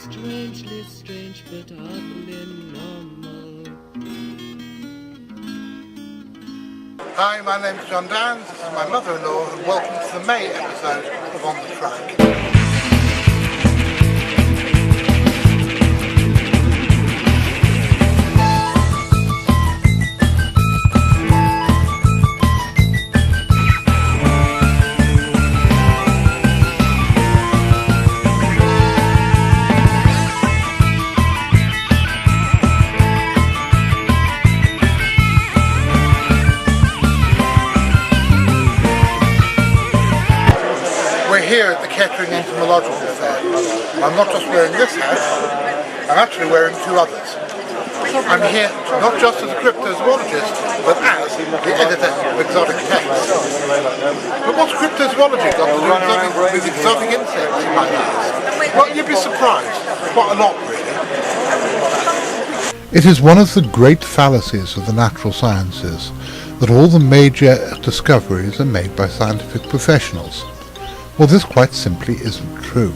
Strangely strange but oddly normal. Hi, my name's John Downs, this is my mother-in-law, and welcome to the May episode of On the Track. We're here at the Kettering Entomological Fair. I'm not just wearing this hat, I'm actually wearing two others. I'm here not just as a cryptozoologist, but as the editor of Exotic Texts. But what's cryptozoology got to do with exotic insects, you might ask? Well, you'd be surprised. Quite a lot, really. It is one of the great fallacies of the natural sciences that all the major discoveries are made by scientific professionals. Well, this quite simply isn't true.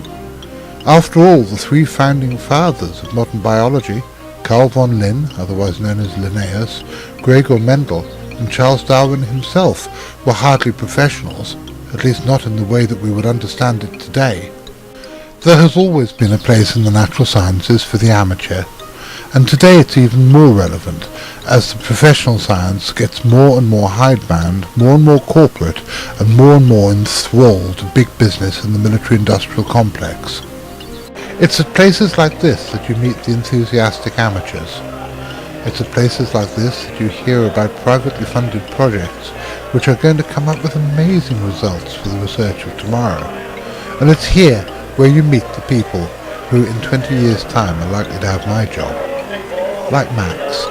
After all, the three founding fathers of modern biology, Carl von Linné, otherwise known as Linnaeus, Gregor Mendel, and Charles Darwin himself, were hardly professionals, at least not in the way that we would understand it today. There has always been a place in the natural sciences for the amateur, and today it's even more relevant, as the professional science gets more and more hidebound, more and more corporate, and more enthralled to big business in the military-industrial complex. It's at places like this that you meet the enthusiastic amateurs. It's at places like this that you hear about privately funded projects which are going to come up with amazing results for the research of tomorrow. And it's here where you meet the people who in 20 years' time are likely to have my job. Like Max.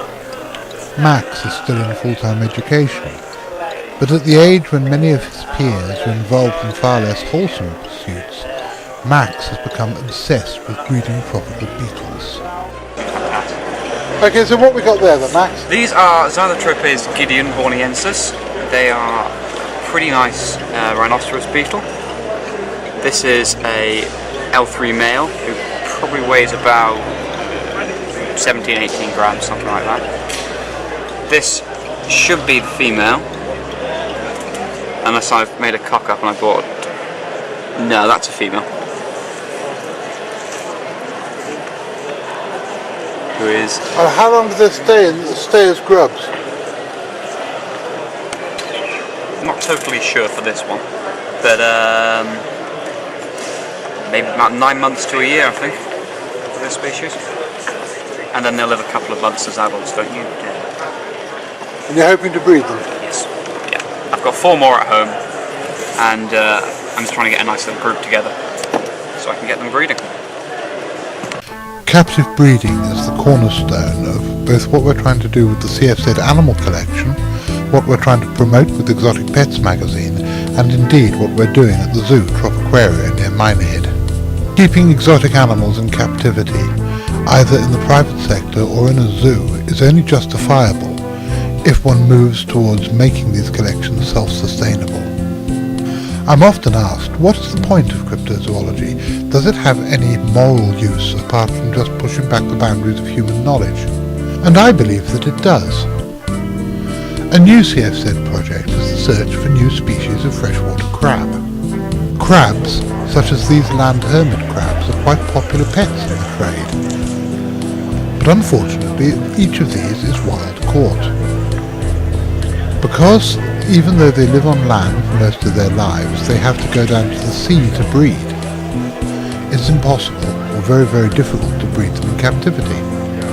Max is still in full-time education, but at the age when many of his peers are involved in far less wholesome pursuits, Max has become obsessed with breeding tropical beetles. Okay, so what we got there then, Max? These are Xylotropes gideonborniensis. They are pretty nice rhinoceros beetle. This is a L3 male who probably weighs about 17-18 grams, something like that. This should be the female, unless I've made a cock up and I bought. No, that's a female. Who is? And how long do they stay as grubs? I'm not totally sure for this one, but maybe about 9 months to a year, I think, for this species. And then they'll live a couple of months as adults, don't you? Yeah. And you're hoping to breed them? Yes. Yeah. I've got 4 more at home, and I'm just trying to get a nice little group together so I can get them breeding. Captive breeding is the cornerstone of both what we're trying to do with the CFZ animal collection, what we're trying to promote with Exotic Pets magazine, and indeed what we're doing at the zoo, Tropiquaria, near Minehead. Keeping exotic animals in captivity, either in the private sector or in a zoo, is only justifiable if one moves towards making these collections self-sustainable. I'm often asked, what is the point of cryptozoology? Does it have any moral use apart from just pushing back the boundaries of human knowledge? And I believe that it does. A new CFZ project is the search for new species of freshwater crab. Crabs, such as these land hermit crabs, are quite popular pets in the trade. But unfortunately, each of these is wild caught. Because even though they live on land for most of their lives, they have to go down to the sea to breed. It's impossible, or very difficult to breed them in captivity.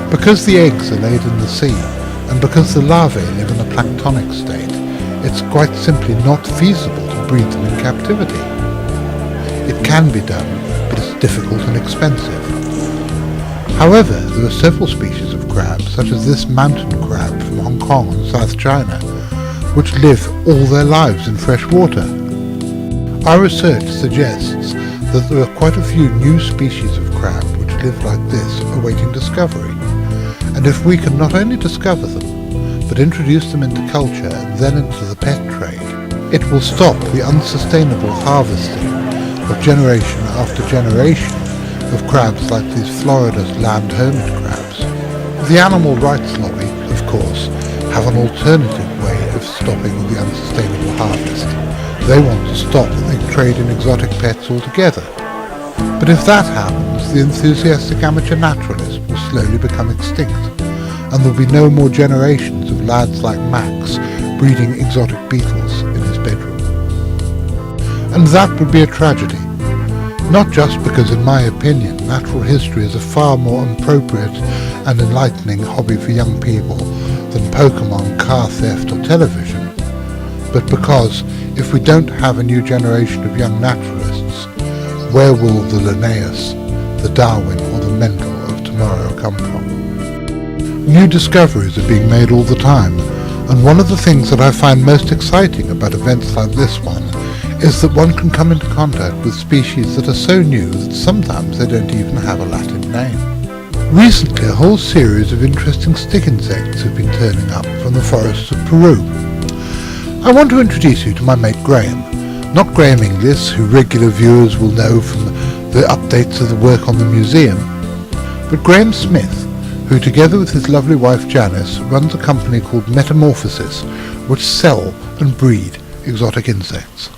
Because the eggs are laid in the sea, and because the larvae live in a planktonic state, it's quite simply not feasible to breed them in captivity. It can be done, but it's difficult and expensive. However, there are several species of crabs, such as this mountain crab from Hong Kong and South China, which live all their lives in fresh water. Our research suggests that there are quite a few new species of crab which live like this, awaiting discovery. And if we can not only discover them, but introduce them into culture and then into the pet trade, it will stop the unsustainable harvesting of generation after generation of crabs like these Florida's land-homing crabs. The animal rights lobby, of course, have an alternative way of stopping the unsustainable harvest. They want to stop the trade in exotic pets altogether. But if that happens, the enthusiastic amateur naturalist will slowly become extinct, and there'll be no more generations of lads like Max breeding exotic beetles in his bedroom. And that would be a tragedy. Not just because, in my opinion, natural history is a far more appropriate and enlightening hobby for young people than Pokemon, car theft or television, but because if we don't have a new generation of young naturalists, where will the Linnaeus, the Darwin or the Mendel of tomorrow come from? New discoveries are being made all the time, and one of the things that I find most exciting about events like this one is that one can come into contact with species that are so new that sometimes they don't even have a Latin name. Recently, a whole series of interesting stick insects have been turning up from the forests of Peru. I want to introduce you to my mate Graham, not Graham Inglis, who regular viewers will know from the updates of the work on the museum, but Graham Smith, who together with his lovely wife Janice runs a company called Metamorphosis, which sell and breed exotic insects.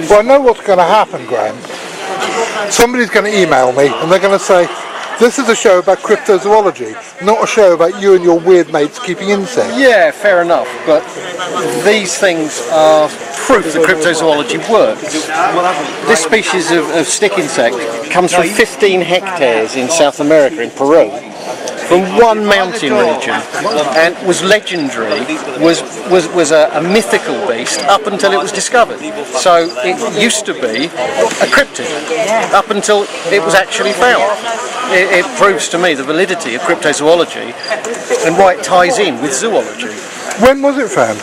Well, I know what's going to happen, Graham. Somebody's going to email me and they're going to say, this is a show about cryptozoology, not a show about you and your weird mates keeping insects. Yeah, fair enough, but these things are proof that cryptozoology works. This species of stick insect comes from 15 hectares in South America, in Peru, from one mountain region, and was legendary, was a mythical beast up until it was discovered. So it used to be a cryptid up until it was actually found. It proves to me the validity of cryptozoology and why it ties in with zoology. When was it found?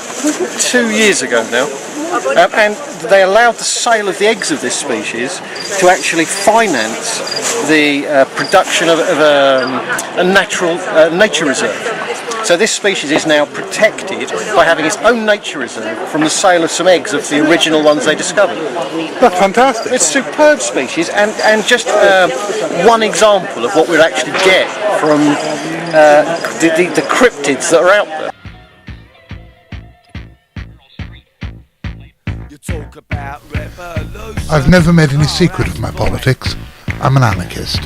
2 years ago now. And they allowed the sale of the eggs of this species to actually finance the production of a natural nature reserve. So this species is now protected by having its own nature reserve from the sale of some eggs of the original ones they discovered. That's fantastic. It's a superb species, and just one example of what we'll actually get from the cryptids that are out there. I've never made any secret of my politics. I'm an anarchist.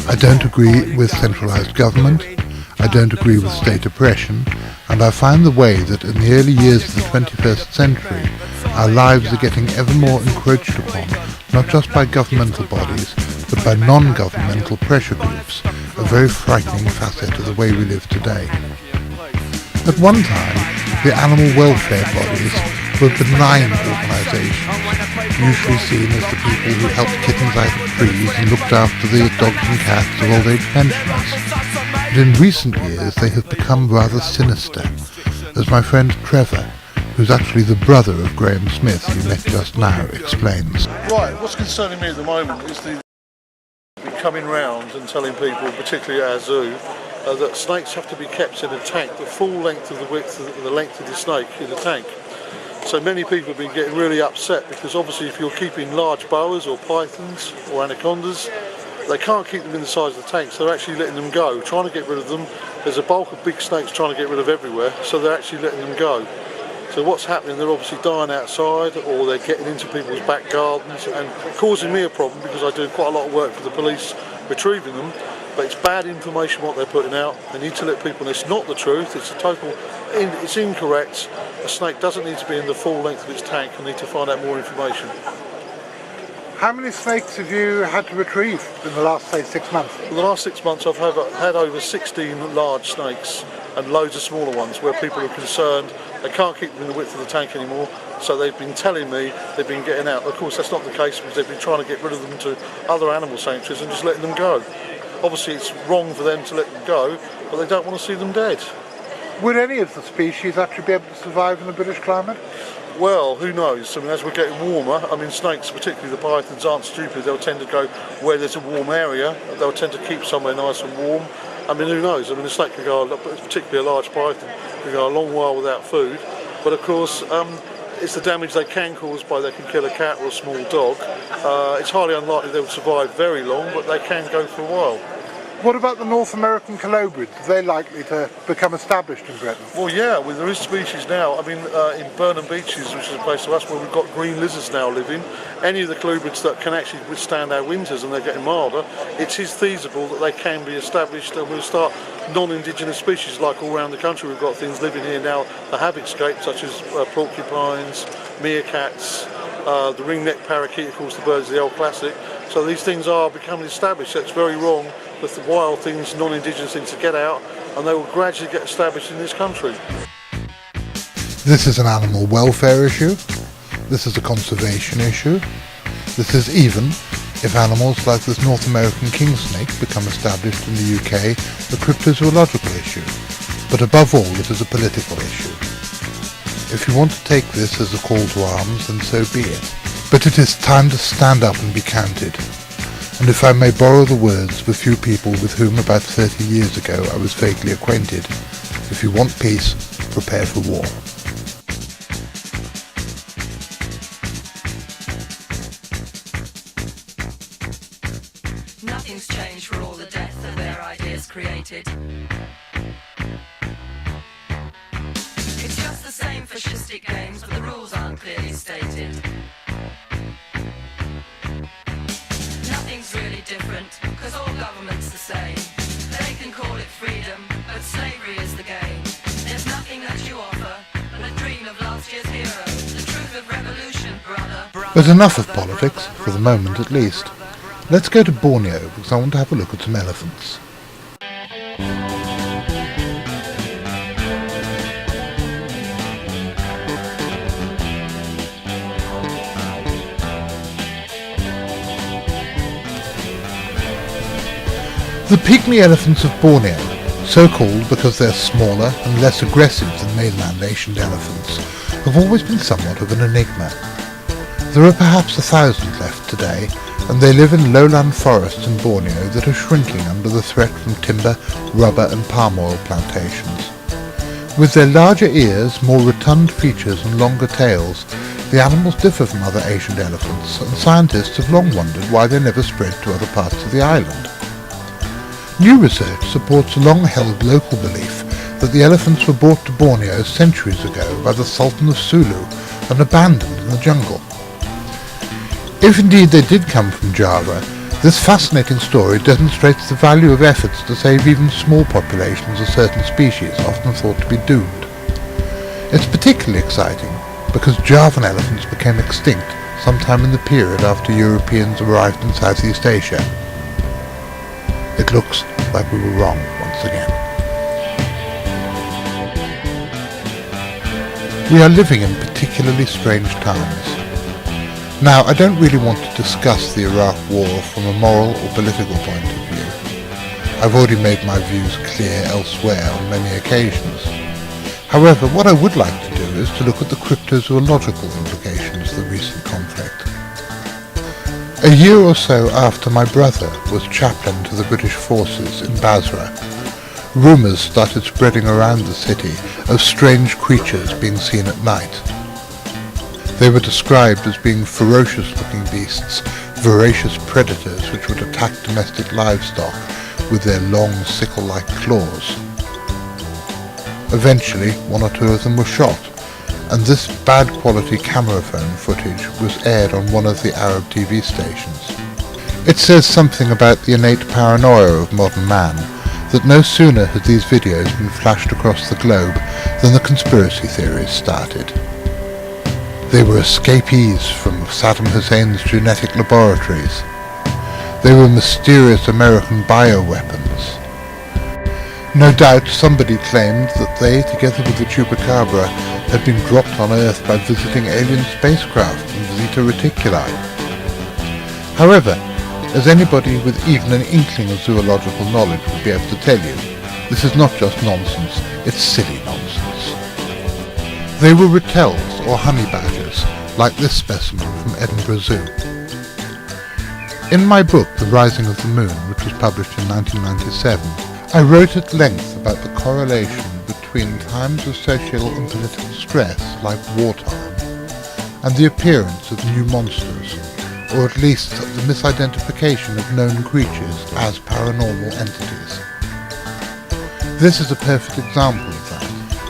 I don't agree with centralised government, I don't agree with state oppression, and I find the way that in the early years of the 21st century our lives are getting ever more encroached upon, not just by governmental bodies, but by non-governmental pressure groups, a very frightening facet of the way we live today. At one time, the animal welfare bodies were benign organisations, usually seen as the people who helped kittens out of trees and looked after the dogs and cats of old-age pensioners. But in recent years they have become rather sinister, as my friend Trevor, who's actually the brother of Graham Smith, who you met just now, explains. Right, what's concerning me at the moment is the coming round and telling people, particularly at our zoo, that snakes have to be kept in a tank the full length of the width of the length of the snake in the tank. So many people have been getting really upset because obviously if you're keeping large boas or pythons or anacondas, they can't keep them in the size of the tank, so they're actually letting them go, trying to get rid of them. There's a bulk of big snakes trying to get rid of everywhere, so they're actually letting them go. So what's happening, they're obviously dying outside or they're getting into people's back gardens and causing me a problem because I do quite a lot of work for the police retrieving them. But it's bad information what they're putting out. They need to let people know it's not the truth, it's incorrect. A snake doesn't need to be in the full length of its tank. I need to find out more information. How many snakes have you had to retrieve in the last, say, 6 months? In the last 6 months I've had over 16 large snakes and loads of smaller ones where people are concerned they can't keep them in the width of the tank anymore, so they've been telling me they've been getting out. Of course that's not the case because they've been trying to get rid of them to other animal sanctuaries and just letting them go. Obviously it's wrong for them to let them go, but they don't want to see them dead. Would any of the species actually be able to survive in the British climate? Well, who knows? I mean, as we're getting warmer, I mean, snakes, particularly the pythons, aren't stupid. They'll tend to go where there's a warm area. They'll tend to keep somewhere nice and warm. I mean, who knows? I mean, a snake can go, particularly a large python, can go a long while without food. But of course, it's the damage they can cause by they can kill a cat or a small dog. It's highly unlikely they will survive very long, but they can go for a while. What about the North American colubrids? Are they likely to become established in Britain? Well, yeah, there is species now. I mean, in Burnham Beaches, which is a place to us where we've got green lizards now living, any of the colubrids that can actually withstand our winters and they're getting milder, it is feasible that they can be established, and we'll start non-indigenous species like all around the country. We've got things living here now that have escaped, such as porcupines, meerkats, the ring-necked parakeet, of course, the birds of the old classic. So these things are becoming established. That's very wrong with the wild things, non-indigenous things, to get out, and they will gradually get established in this country. This is an animal welfare issue. This is a conservation issue. This is even, if animals like this North American king snake become established in the UK, a cryptozoological issue. But above all, it is a political issue. If you want to take this as a call to arms, then so be it. But it is time to stand up and be counted. And if I may borrow the words of a few people with whom about 30 years ago I was vaguely acquainted, if you want peace, prepare for war. Nothing's changed for all the death that their ideas created. It's just the same fascistic games, but the rules aren't clearly stated. Nothing's really different, cause all government's the same. They can call it freedom, but slavery is the game. There's nothing that you offer, but a dream of last year's hero. The truth of revolution, brother. But enough of politics, for the moment at least. Let's go to Borneo, because I want to have a look at some elephants. The pygmy elephants of Borneo, so called because they're smaller and less aggressive than mainland Asian elephants, have always been somewhat of an enigma. There are perhaps 1,000 left today, and they live in lowland forests in Borneo that are shrinking under the threat from timber, rubber and palm oil plantations. With their larger ears, more rotund features and longer tails, the animals differ from other Asian elephants, and scientists have long wondered why they never spread to other parts of the island. New research supports a long-held local belief that the elephants were brought to Borneo centuries ago by the Sultan of Sulu and abandoned in the jungle. If indeed they did come from Java, this fascinating story demonstrates the value of efforts to save even small populations of certain species often thought to be doomed. It's particularly exciting because Javan elephants became extinct sometime in the period after Europeans arrived in Southeast Asia. It looks like we were wrong once again. We are living in particularly strange times. Now, I don't really want to discuss the Iraq War from a moral or political point of view. I've already made my views clear elsewhere on many occasions. However, what I would like to do is to look at the cryptozoological implications of the recent conflict. A year or so after my brother was chaplain to the British forces in Basra, rumours started spreading around the city of strange creatures being seen at night. They were described as being ferocious-looking beasts, voracious predators which would attack domestic livestock with their long sickle-like claws. Eventually, one or two of them were shot, and this bad quality camera phone footage was aired on one of the Arab TV stations. It says something about the innate paranoia of modern man, that no sooner had these videos been flashed across the globe than the conspiracy theories started. They were escapees from Saddam Hussein's genetic laboratories. They were mysterious American bioweapons. No doubt somebody claimed that they, together with the chupacabra, had been dropped on Earth by visiting alien spacecraft from Zeta Reticuli. However, as anybody with even an inkling of zoological knowledge would be able to tell you, this is not just nonsense, it's silly nonsense. They were ratels or honey badgers, like this specimen from Edinburgh Zoo. In my book, The Rising of the Moon, which was published in 1997, I wrote at length about the correlation between times of social and political stress, like wartime, and the appearance of new monsters, or at least the misidentification of known creatures as paranormal entities. This is a perfect example of that.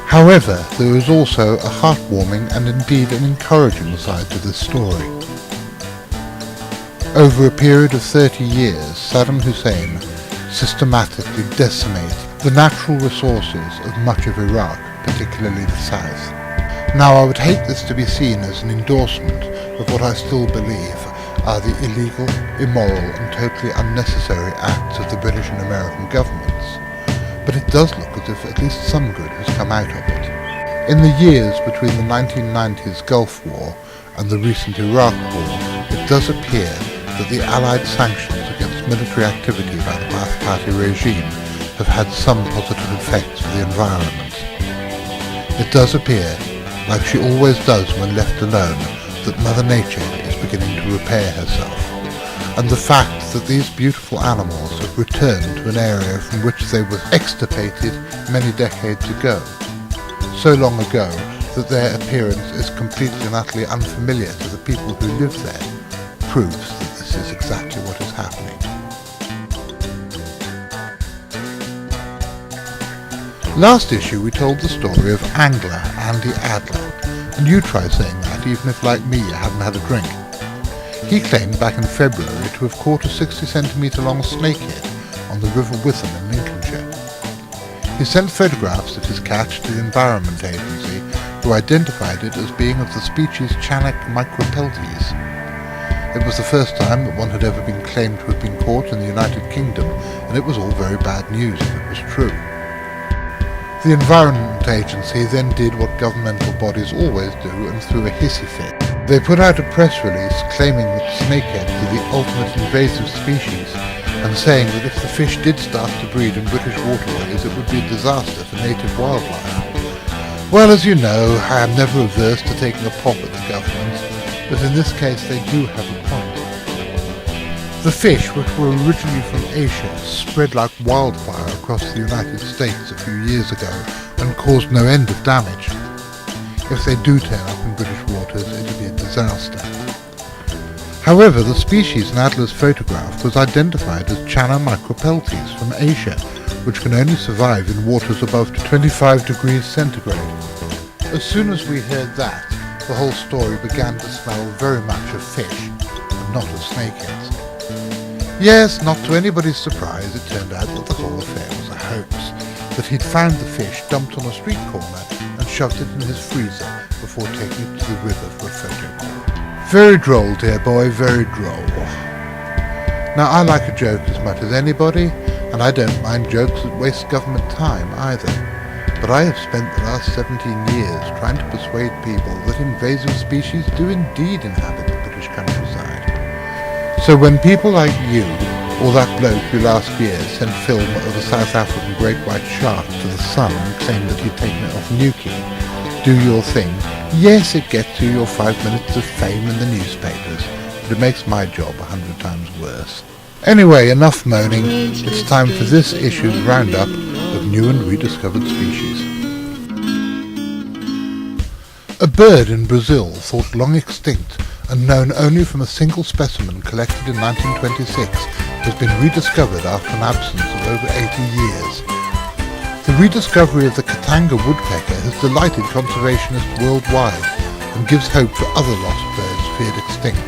However, there is also a heartwarming and indeed an encouraging side to this story. Over a period of 30 years, Saddam Hussein systematically decimated the natural resources of much of Iraq, particularly the south. Now, I would hate this to be seen as an endorsement of what I still believe are the illegal, immoral and totally unnecessary acts of the British and American governments, but it does look as if at least some good has come out of it. In the years between the 1990s Gulf War and the recent Iraq War, it does appear that the Allied sanctions against military activity by the Ba'ath Party regime have had some positive effects for the environment. It does appear, like she always does when left alone, that Mother Nature is beginning to repair herself, and the fact that these beautiful animals have returned to an area from which they were extirpated many decades ago, so long ago that their appearance is completely and utterly unfamiliar to the people who live there, proves that this is exactly what is happening. Last issue we told the story of angler Andy Adler, and you try saying that even if, like me, you haven't had a drink. He claimed back in February to have caught a 60cm long snakehead on the River Witham in Lincolnshire. He sent photographs of his catch to the Environment Agency, who identified it as being of the species Channock micropeltes. It was the first time that one had ever been claimed to have been caught in the United Kingdom, and it was all very bad news if it was true. The Environment Agency then did what governmental bodies always do and threw a hissy fit. They put out a press release claiming that snakeheads are the ultimate invasive species, and saying that if the fish did start to breed in British waterways it would be a disaster for native wildlife. Well, as you know, I am never averse to taking a pop at the government, but in this case they do have a point. The fish, which were originally from Asia, spread like wildfire across the United States a few years ago and caused no end of damage. If they do turn up in British waters, it'll be a disaster. However, the species in Adler's photograph was identified as Channock micropeltes from Asia, which can only survive in waters above 25 degrees centigrade. As soon as we heard that, the whole story began to smell very much of fish, and not of snakeheads. Yes, not to anybody's surprise, it turned out that the whole affair was a hoax, that he'd found the fish dumped on a street corner and shoved it in his freezer before taking it to the river for a photo call. Very droll, dear boy, very droll. Now, I like a joke as much as anybody, and I don't mind jokes that waste government time either, but I have spent the last 17 years trying to persuade people that invasive species do indeed inhabit the British countryside. So when people like you, or that bloke who last year sent film of a South African great white shark to the Sun and claimed that he'd taken it off Newquay, do your thing. Yes, it gets you your 5 minutes of fame in the newspapers, but it makes my job 100 times worse. Anyway, enough moaning. It's time for this issue's roundup of new and rediscovered species. A bird in Brazil thought long extinct and known only from a single specimen collected in 1926 has been rediscovered after an absence of over 80 years. The rediscovery of the Katanga woodpecker has delighted conservationists worldwide and gives hope for other lost birds feared extinct.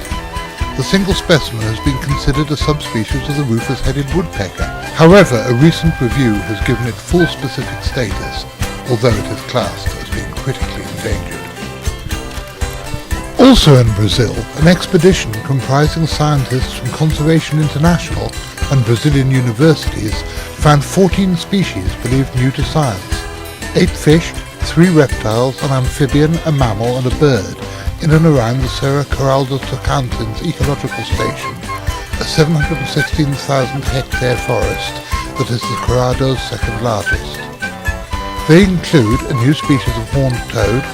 The single specimen has been considered a subspecies of the rufous-headed woodpecker. However, a recent review has given it full specific status, although it is classed as being critically endangered. Also in Brazil, an expedition comprising scientists from Conservation International and Brazilian universities found 14 species believed new to science. 8 fish, 3 reptiles, an amphibian, a mammal and a bird in and around the Serra Coral dos Tocantins ecological station, a 716,000 hectare forest that is the Cerrado's second largest. They include a new species of horned toad,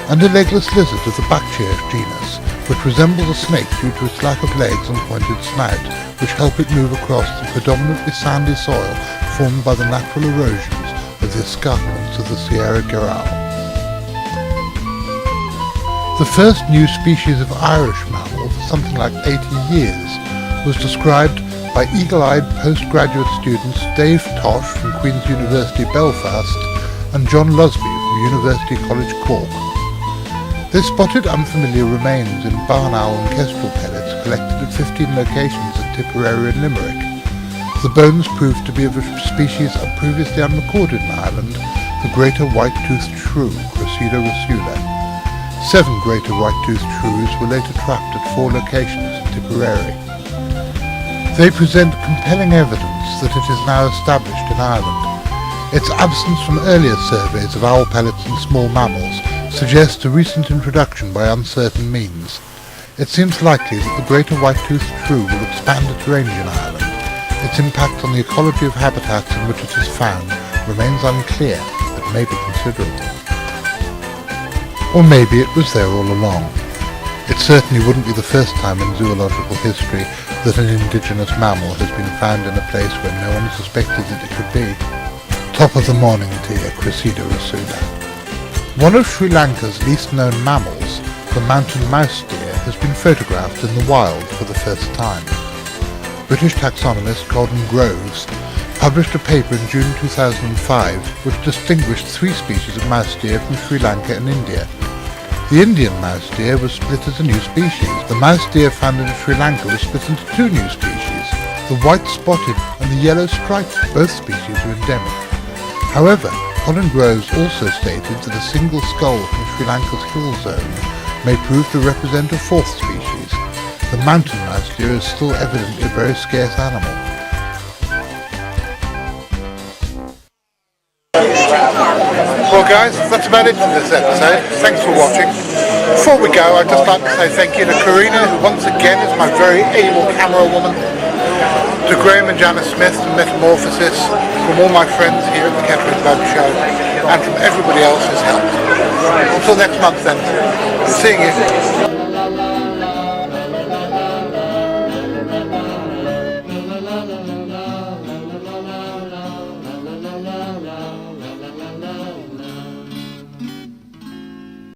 and a legless lizard of the Bactia genus, which resembles a snake due to its lack of legs and pointed snout, which help it move across the predominantly sandy soil formed by the natural erosions of the escarpments of the Sierra Geral. The first new species of Irish mammal for something like 80 years was described by eagle-eyed postgraduate students Dave Tosh from Queen's University Belfast and John Lusby from University College Cork. They spotted unfamiliar remains in barn owl and kestrel pellets collected at 15 locations at Tipperary and Limerick. The bones proved to be of a species previously unrecorded in Ireland, the greater white-toothed shrew, Cressida rosula. 7 greater white-toothed shrews were later trapped at 4 locations in Tipperary. They present compelling evidence that it is now established in Ireland. Its absence from earlier surveys of owl pellets and small mammals suggests a recent introduction by uncertain means. It seems likely that the greater white-toothed shrew will expand its range in Ireland. Its impact on the ecology of habitats in which it is found remains unclear, but may be considerable. Or maybe it was there all along. It certainly wouldn't be the first time in zoological history that an indigenous mammal has been found in a place where no one suspected that it could be. Top of the morning to you, Cressida rosula. One of Sri Lanka's least known mammals, the mountain mouse deer, has been photographed in the wild for the first time. British taxonomist Gordon Groves published a paper in June 2005 which distinguished 3 species of mouse deer from Sri Lanka and India. The Indian mouse deer was split as a new species. The mouse deer found in Sri Lanka was split into 2 new species, the white-spotted and the yellow-striped. Both species are endemic. However, Colin Groves also stated that a single skull from Sri Lanka's hill zone may prove to represent a 4th species. The mountain mouse deer is still evidently a very scarce animal. Well guys, that's about it for this episode. Thanks for watching. Before we go, I'd just like to say thank you to Karina, who once again is my very able camera woman, to Graham and Janice Smith from Metamorphosis, from all my friends here at the Catherine Bug Show, and from everybody else who's helped. Until next month then, seeing you.